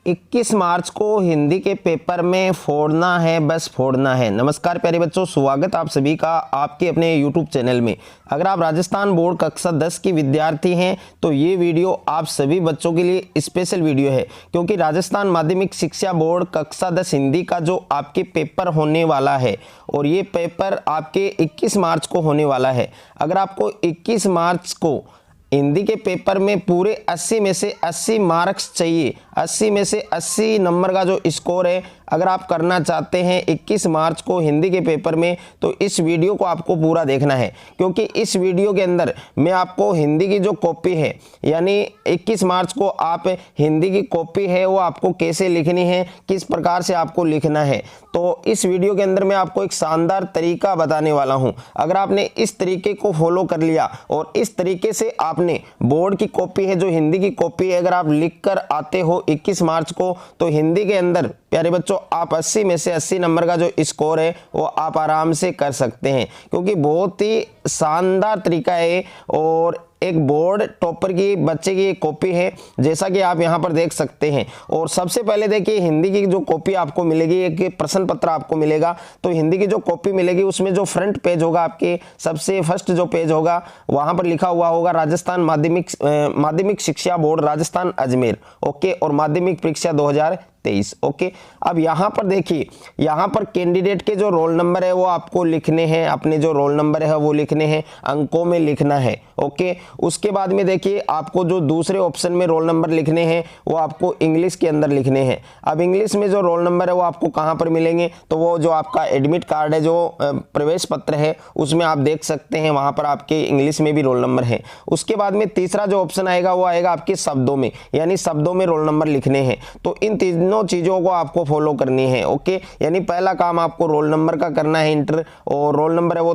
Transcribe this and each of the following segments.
21 मार्च को हिंदी के पेपर में फोड़ना है, बस फोड़ना है। नमस्कार प्यारे बच्चों, स्वागत आप सभी का आपके अपने YouTube चैनल में। अगर आप राजस्थान बोर्ड कक्षा 10 के विद्यार्थी हैं तो ये वीडियो आप सभी बच्चों के लिए स्पेशल वीडियो है, क्योंकि राजस्थान माध्यमिक शिक्षा बोर्ड कक्षा 10 हिंदी का जो आपके पेपर होने वाला है और ये पेपर आपके 21 मार्च को होने वाला है। अगर आपको 21 मार्च को हिंदी के पेपर में पूरे 80 में से 80 मार्क्स चाहिए, 80 में से 80 नंबर का जो स्कोर है अगर आप करना चाहते हैं 21 मार्च को हिंदी के पेपर में, तो इस वीडियो को आपको पूरा देखना है। क्योंकि इस वीडियो के अंदर मैं आपको हिंदी की जो कॉपी है, यानी 21 मार्च को आप हिंदी की कॉपी है वो आपको कैसे लिखनी है, किस प्रकार से आपको लिखना है, तो इस वीडियो के अंदर मैं आपको एक शानदार तरीका बताने वाला हूं। अगर आपने इस तरीके को फॉलो कर लिया और इस तरीके से आपने बोर्ड की कॉपी है, जो हिंदी की कॉपी है, अगर आप लिख कर आते हो 21 मार्च को, तो हिंदी के अंदर प्यारे बच्चों आप 80 में से 80 नंबर का जो स्कोर है वो आप आराम से कर सकते हैं। क्योंकि बहुत ही शानदार तरीका है और एक बोर्ड टॉपर की बच्चे की कॉपी है, जैसा कि आप यहां पर देख सकते हैं। और सबसे पहले देखिए, हिंदी की जो कॉपी आपको मिलेगी, एक प्रश्न पत्र आपको मिलेगा। तो हिंदी की जो कॉपी मिलेगी उसमें जो फ्रंट पेज होगा, आपके सबसे फर्स्ट जो पेज होगा वहां पर लिखा हुआ होगा राजस्थान माध्यमिक शिक्षा बोर्ड राजस्थान अजमेर, ओके, और माध्यमिक परीक्षा 2023, ओके। अब यहाँ पर देखिए, यहाँ पर कैंडिडेट के जो रोल नंबर है वो आपको लिखने हैं, अपने जो रोल नंबर है वो लिखने हैं, अंकों में लिखना है, ओके। उसके बाद में देखिए आपको जो दूसरे ऑप्शन में रोल नंबर लिखने हैं वो आपको इंग्लिश के अंदर लिखने हैं। अब इंग्लिश में जो रोल नंबर है वो आपको कहाँ पर मिलेंगे, तो वो जो आपका एडमिट कार्ड है, जो प्रवेश पत्र है, उसमें आप देख सकते हैं, वहाँ पर आपके इंग्लिश में भी रोल नंबर है। उसके बाद में तीसरा जो ऑप्शन आएगा वो आएगा आपके शब्दों में, यानी शब्दों में रोल नंबर लिखने हैं। तो इन तीनों चीज़ों को आपको फॉलो करनी है, ओके। यानी पहला काम आपको रोल नंबर का करना है इंटर, और रोल नंबर है वो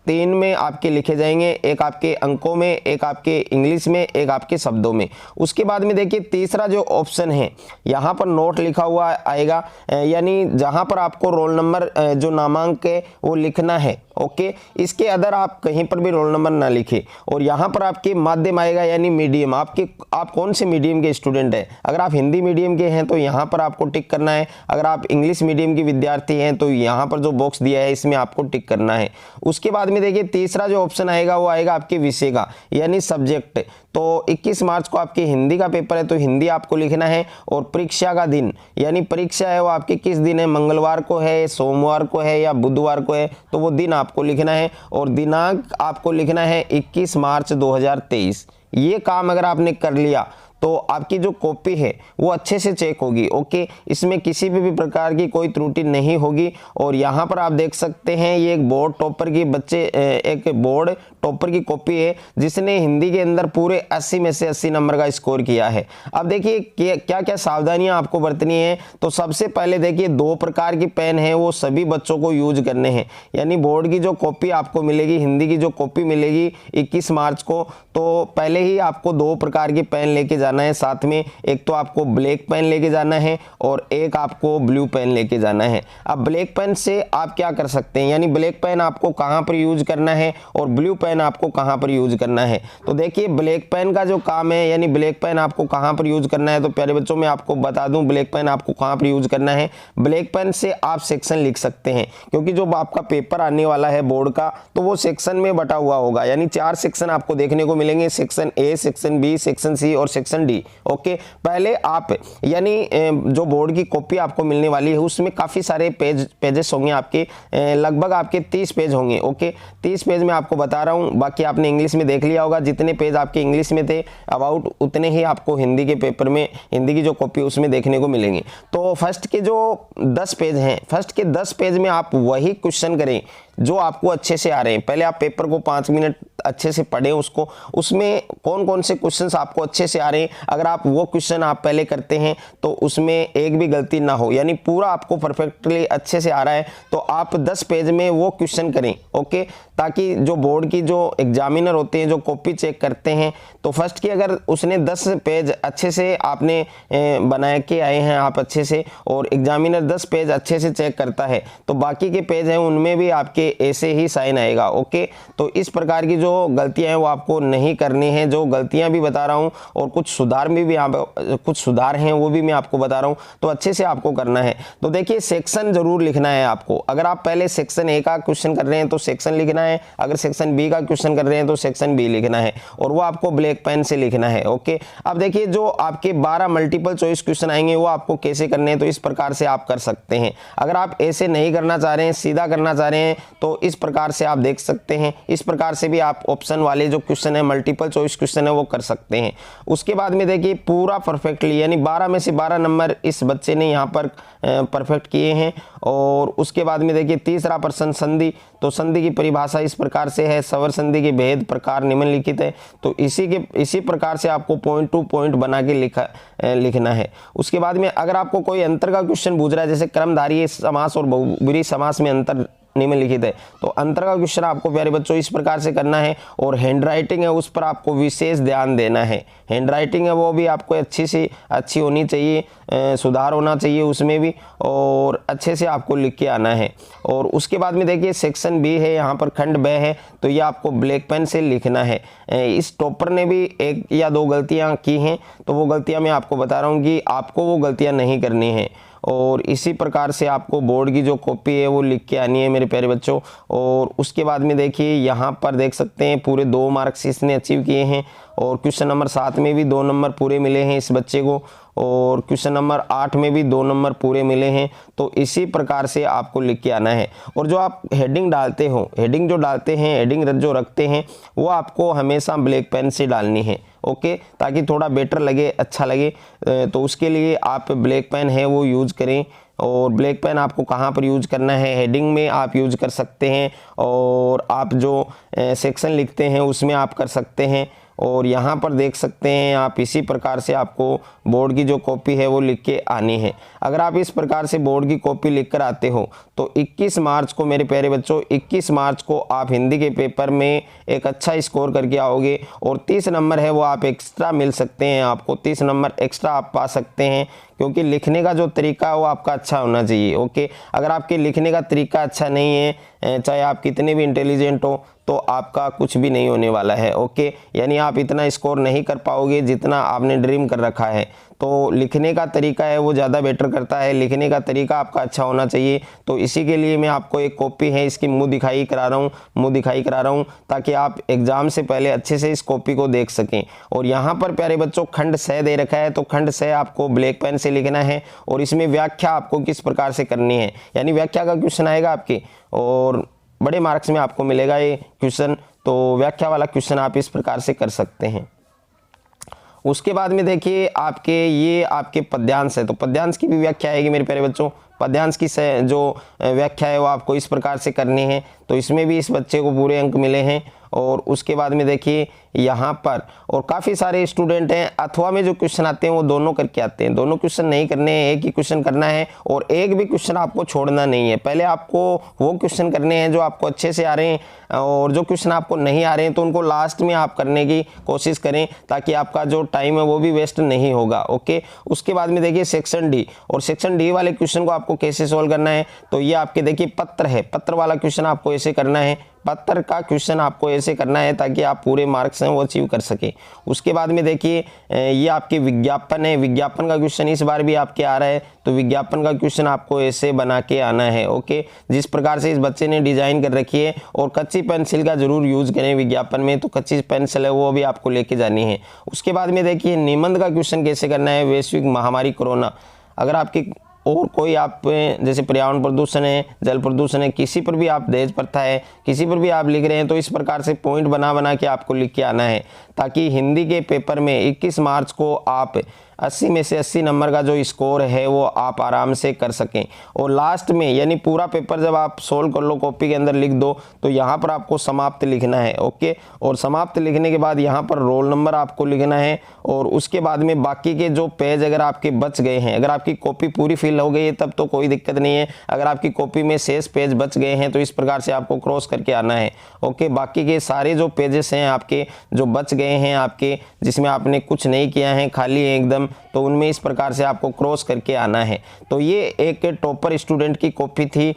तीन में आपके लिखे जाएंगे, एक आपके अंकों में, एक आपके इंग्लिश में, एक आपके शब्दों में। उसके बाद में देखिए तीसरा जो ऑप्शन है यहाँ पर नोट लिखा हुआ आएगा, यानी जहाँ पर आपको रोल नंबर जो नामांक है वो लिखना है, ओके। इसके अदर आप कहीं पर भी रोल नंबर ना लिखें। और यहाँ पर आपके माध्यम आएगा, यानी मीडियम, आप कौन से मीडियम के स्टूडेंट हैं। अगर आप हिंदी मीडियम के हैं तो यहाँ पर आपको टिक करना है, अगर आप इंग्लिश मीडियम के विद्यार्थी हैं तो यहाँ पर जो बॉक्स दिया है इसमें आपको टिक करना है। उसके बाद में देखिए तीसरा जो ऑप्शन आएगा वो आएगा आपके विषय का, यानी सब्जेक्ट। तो 21 मार्च को आपकी हिंदी का पेपर है तो हिंदी आपको लिखना है, और परीक्षा का दिन, यानी परीक्षा है वो आपके किस दिन है, मंगलवार को है, सोमवार को है या बुधवार को है, तो वो दिन आपको लिखना है। और दिनांक आपको लिखना है 21 मार्च 2023। ये काम अगर आपने कर लिया तो आपकी जो कॉपी है वो अच्छे से चेक होगी, ओके। इसमें किसी भी प्रकार की कोई त्रुटि नहीं होगी। और यहाँ पर आप देख सकते हैं ये एक बोर्ड टॉपर की कॉपी है, जिसने हिंदी के अंदर पूरे 80 में से 80 नंबर का स्कोर किया है। अब देखिए क्या क्या सावधानियां आपको बरतनी है। तो सबसे पहले देखिए 2 प्रकार की पेन है वो सभी बच्चों को यूज करने हैं। यानी बोर्ड की जो कॉपी आपको मिलेगी, हिंदी की जो कॉपी मिलेगी 21 मार्च को, तो पहले ही आपको 2 प्रकार की पेन लेके जाना है साथ में। एक तो आपको ब्लैक पेन लेके जाना है और एक आपको ब्लू पेन लेके जाना है। अब ब्लैक पेन से आप क्या कर सकते हैं, यानी ब्लैक पेन आपको कहां पर यूज करना है और ब्लू पेन आपको कहां पर यूज करना है। तो देखिए ब्लैक पेन का जो काम है, यानी ब्लैक पेन आपको कहां पर यूज करना है, तो प्यारे बच्चों मैं आपको बता दूं ब्लैक पेन आपको कहां पर यूज करना है। ब्लैक पेन से आप सेक्शन लिख सकते हैं, क्योंकि जो आपका पेपर आने वाला है बोर्ड का, तो वो सेक्शन में बटा हुआ होगा। यानी 4 सेक्शन आपको देखने को मिलेंगे, section A, section B, section C और सेक्शन डी, ओके। पहले आप, यानी जो बोर्ड की कॉपी आपको मिलने वाली है उसमें काफी सारे पेजेस होंगे आपके, लगभग आपके 30 पेज होंगे, ओके। 30 पेज में आपको बता रहा हूं, बाकी आपने इंग्लिश में देख लिया होगा। जितने पेज आपके इंग्लिश में थे अबाउट उतने ही आपको हिंदी के पेपर में, हिंदी की जो कॉपी उसमें देखने को मिलेंगे। तो फर्स्ट के जो 10 पेज हैं, फर्स्ट के 10 पेज में आप वही क्वेश्चन करें जो आपको अच्छे से आ रहे हैं। पहले आप पेपर को 5 मिनट अच्छे से पढ़ें उसको, उसमें कौन कौन से क्वेश्चंस आपको अच्छे से आ रहे हैं। अगर आप वो क्वेश्चन आप पहले करते हैं तो उसमें एक भी गलती ना हो, यानी पूरा आपको परफेक्टली अच्छे से आ रहा है, तो आप 10 पेज में वो क्वेश्चन करें, ओके। ताकि जो बोर्ड की जो एग्जामिनर होते हैं, जो कॉपी चेक करते हैं, तो फर्स्ट की अगर उसने 10 पेज अच्छे से आपने बना के आए हैं आप अच्छे से, और एग्जामिनर 10 पेज अच्छे से चेक करता है, तो बाकी के पेज हैं उनमें भी आपके ऐसे ही साइन आएगा, ओके। तो इस प्रकार की जो गलतियां हैं वो आपको नहीं करनी है। जो गलतियां भी बता रहा हूं और कुछ सुधार में भी यहाँ पे कुछ सुधार हैं वो भी मैं आपको बता रहा हूँ, तो अच्छे से आपको करना है। तो देखिए सेक्शन जरूर लिखना है आपको। अगर आप पहले सेक्शन ए का क्वेश्चन कर रहे हैं तो सेक्शन लिखना है, अगर सेक्शन बी का क्वेश्चन कर रहे हैं तो सेक्शन बी लिखना है, और वो आपको ब्लैक पेन से लिखना है। ओके, अब देखिए जो आपके 12 मल्टीपल चॉइस क्वेश्चन आएंगे वो आपको कैसे करने हैं, तो इस प्रकार से आप कर सकते हैं। अगर आप ऐसे नहीं करना चाह रहे हैं, सीधा करना चाह रहे हैं, तो इस प्रकार से आप देख सकते हैं। इस प्रकार से भी आप ऑप्शन वाले जो क्वेश्चन है, मल्टीपल चॉइस क्वेश्चन है, वो कर सकते हैं। उसके बाद में देखिए पूरा परफेक्टली, यानी 12 में से 12 नंबर इस बच्चे ने यहाँ पर परफेक्ट किए हैं। और उसके बाद में देखिए तीसरा प्रश्न संधि, तो संधि की परिभाषा इस प्रकार से है, स्वर संधि के भेद प्रकार निम्नलिखित है। तो इसी प्रकार से आपको पॉइंट टू पॉइंट बना के लिखना है। उसके बाद में अगर आपको कोई अंतर का क्वेश्चन पूछ रहा है, जैसे क्रमधारय समास और बहुब्रीहि समास में अंतर निम्नलिखित है, तो अंतर का क्वेश्चन आपको प्यारे बच्चों इस प्रकार से करना है। और हैंड राइटिंग है उस पर आपको विशेष ध्यान देना है। हैंड राइटिंग है वो भी आपको अच्छी होनी चाहिए, सुधार होना चाहिए उसमें भी, और अच्छे से आपको लिख के आना है। और उसके बाद में देखिए सेक्शन बी है, यहाँ पर खंड ब है, तो ये आपको ब्लैक पेन से लिखना है। इस टॉपर ने भी 1 या 2 गलतियाँ की हैं, तो वो गलतियाँ मैं आपको बता रहा हूँ कि आपको वो गलतियाँ नहीं करनी है। और इसी प्रकार से आपको बोर्ड की जो कॉपी है वो लिख के आनी है मेरे प्यारे बच्चों। और उसके बाद में देखिए यहाँ पर देख सकते हैं पूरे 2 मार्क्स इसने अचीव किए हैं। और क्वेश्चन नंबर 7 में भी 2 नंबर पूरे मिले हैं इस बच्चे को, और क्वेश्चन नंबर 8 में भी 2 नंबर पूरे मिले हैं। तो इसी प्रकार से आपको लिख के आना है। और जो आप हेडिंग डालते हो, हेडिंग जो डालते हैं, हेडिंग जो रखते हैं, वो आपको हमेशा ब्लैक पेन से डालनी है। ओके, ताकि थोड़ा बेटर लगे, अच्छा लगे। तो उसके लिए आप ब्लैक पेन है वो यूज़ करें। और ब्लैक पेन आपको कहाँ पर यूज करना है, हेडिंग में आप यूज कर सकते हैं, और आप जो सेक्शन लिखते हैं उसमें आप कर सकते हैं। और यहाँ पर देख सकते हैं आप, इसी प्रकार से आपको बोर्ड की जो कॉपी है वो लिख के आनी है। अगर आप इस प्रकार से बोर्ड की कॉपी लिख कर आते हो तो 21 मार्च को मेरे प्यारे बच्चों, 21 मार्च को आप हिंदी के पेपर में एक अच्छा स्कोर करके आओगे। और 30 नंबर है वो आप एक्स्ट्रा मिल सकते हैं, आपको 30 नंबर एक्स्ट्रा आप पा सकते हैं, क्योंकि लिखने का जो तरीका है वो आपका अच्छा होना चाहिए। ओके, अगर आपके लिखने का तरीका अच्छा नहीं है, चाहे आप कितने भी इंटेलिजेंट हो, तो आपका कुछ भी नहीं होने वाला है। ओके, यानी आप इतना स्कोर नहीं कर पाओगे जितना आपने ड्रीम कर रखा है। तो लिखने का तरीका है वो ज़्यादा बेटर करता है, लिखने का तरीका आपका अच्छा होना चाहिए। तो इसी के लिए मैं आपको एक कॉपी है इसकी मुँह दिखाई करा रहा हूँ, ताकि आप एग्ज़ाम से पहले अच्छे से इस कॉपी को देख सकें। और यहाँ पर प्यारे बच्चों खंड स दे रखा है, तो खंड स आपको ब्लैक पेन से लिखना है। और इसमें व्याख्या आपको किस प्रकार से करनी है, यानी व्याख्या का क्वेश्चन आएगा आपके, और बड़े मार्क्स में आपको मिलेगा ये क्वेश्चन। तो व्याख्या वाला क्वेश्चन आप इस प्रकार से कर सकते हैं। उसके बाद में देखिए ये आपके पद्यांश है, तो पद्यांश की भी व्याख्या आएगी मेरे प्यारे बच्चों। पद्यांश की जो व्याख्या है वो आपको इस प्रकार से करनी है। तो इसमें भी इस बच्चे को पूरे अंक मिले हैं। और उसके बाद में देखिए यहाँ पर, और काफ़ी सारे स्टूडेंट हैं अथवा में जो क्वेश्चन आते हैं वो दोनों करके आते हैं। दोनों क्वेश्चन नहीं करने हैं, एक ही क्वेश्चन करना है, और एक भी क्वेश्चन आपको छोड़ना नहीं है। पहले आपको वो क्वेश्चन करने हैं जो आपको अच्छे से आ रहे हैं, और जो क्वेश्चन आपको नहीं आ रहे हैं तो उनको लास्ट में आप करने की कोशिश करें, ताकि आपका जो टाइम है वो भी वेस्ट नहीं होगा। ओके, उसके बाद में देखिए सेक्शन डी, और सेक्शन डी वाले क्वेश्चन को आपको कैसे सोल्व करना है, तो ये आपके देखिए पत्र है, पत्र वाला क्वेश्चन आपको ऐसे करना है, पत्र का क्वेश्चन आपको ऐसे करना है ताकि आप पूरे मार्क्स हैं वो अचीव कर सके। उसके बाद में देखिए ये आपके विज्ञापन है, विज्ञापन का क्वेश्चन इस बार भी आपके आ रहा है, तो विज्ञापन का क्वेश्चन आपको ऐसे बना के आना है। ओके, जिस प्रकार से इस बच्चे ने डिजाइन कर रखी है। और कच्ची पेंसिल का जरूर यूज करें विज्ञापन में, तो कच्ची पेंसिल है वो भी आपको लेके जानी है। उसके बाद में देखिए निबंध का क्वेश्चन कैसे करना है, वैश्विक महामारी कोरोना, अगर आपकी और कोई आप जैसे पर्यावरण प्रदूषण है, जल प्रदूषण है, किसी पर भी आप दहेज प्रथा है, किसी पर भी आप लिख रहे हैं, तो इस प्रकार से पॉइंट बना के आपको लिख के आना है, ताकि हिंदी के पेपर में 21 मार्च को आप 80 में से 80 नंबर का जो स्कोर है वो आप आराम से कर सकें। और लास्ट में यानी पूरा पेपर जब आप सोल्व कर लो, कॉपी के अंदर लिख दो, तो यहाँ पर आपको समाप्त लिखना है। ओके, और समाप्त लिखने के बाद यहाँ पर रोल नंबर आपको लिखना है। और उसके बाद में बाकी के जो पेज अगर आपके बच गए हैं, अगर आपकी कॉपी पूरी फिल हो गई है तब तो कोई दिक्कत नहीं है, अगर आपकी कॉपी में शेष पेज बच गए हैं तो इस प्रकार से आपको क्रॉस करके आना है। ओके, बाकी के सारे जो पेजेस हैं आपके जो बच गए हैं आपके, जिसमें आपने कुछ नहीं किया है, खाली एकदम मीडियम, तो उनमें इस प्रकार से आपको क्रॉस करके आना है। तो ये एक टॉपर स्टूडेंट की कॉपी थी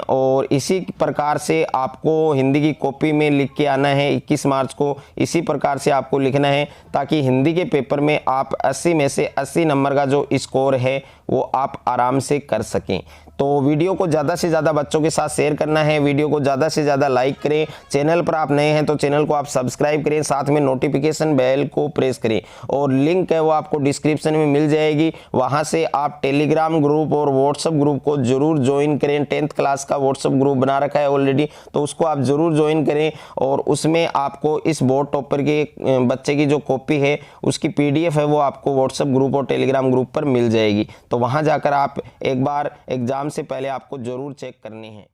और इसी प्रकार से आपको हिंदी की कॉपी में लिख के आना है 21 मार्च को। इसी प्रकार से आपको लिखना है ताकि हिंदी के पेपर में आप 80 में से 80 नंबर का जो स्कोर है वो आप आराम से कर सकें। तो वीडियो को ज़्यादा से ज़्यादा बच्चों के साथ शेयर करना है, वीडियो को ज़्यादा से ज़्यादा लाइक करें, चैनल पर आप नए हैं तो चैनल को आप सब्सक्राइब करें, साथ में नोटिफिकेशन बेल को प्रेस करें और लिंक है वो आपको डिस्क्रिप्शन में मिल जाएगी। वहाँ से आप टेलीग्राम ग्रुप और व्हाट्सअप ग्रुप को जरूर ज्वाइन करें। 10th क्लास का व्हाट्सअप ग्रुप बना रखा है ऑलरेडी, तो उसको आप जरूर ज्वाइन करें और उसमें आपको इस बोर्ड टॉपर के बच्चे की जो कॉपी है उसकी PDF है वो आपको व्हाट्सअप ग्रुप और टेलीग्राम ग्रुप पर मिल जाएगी। तो वहाँ जाकर आप एक बार एग्जाम से पहले आपको जरूर चेक करनी है।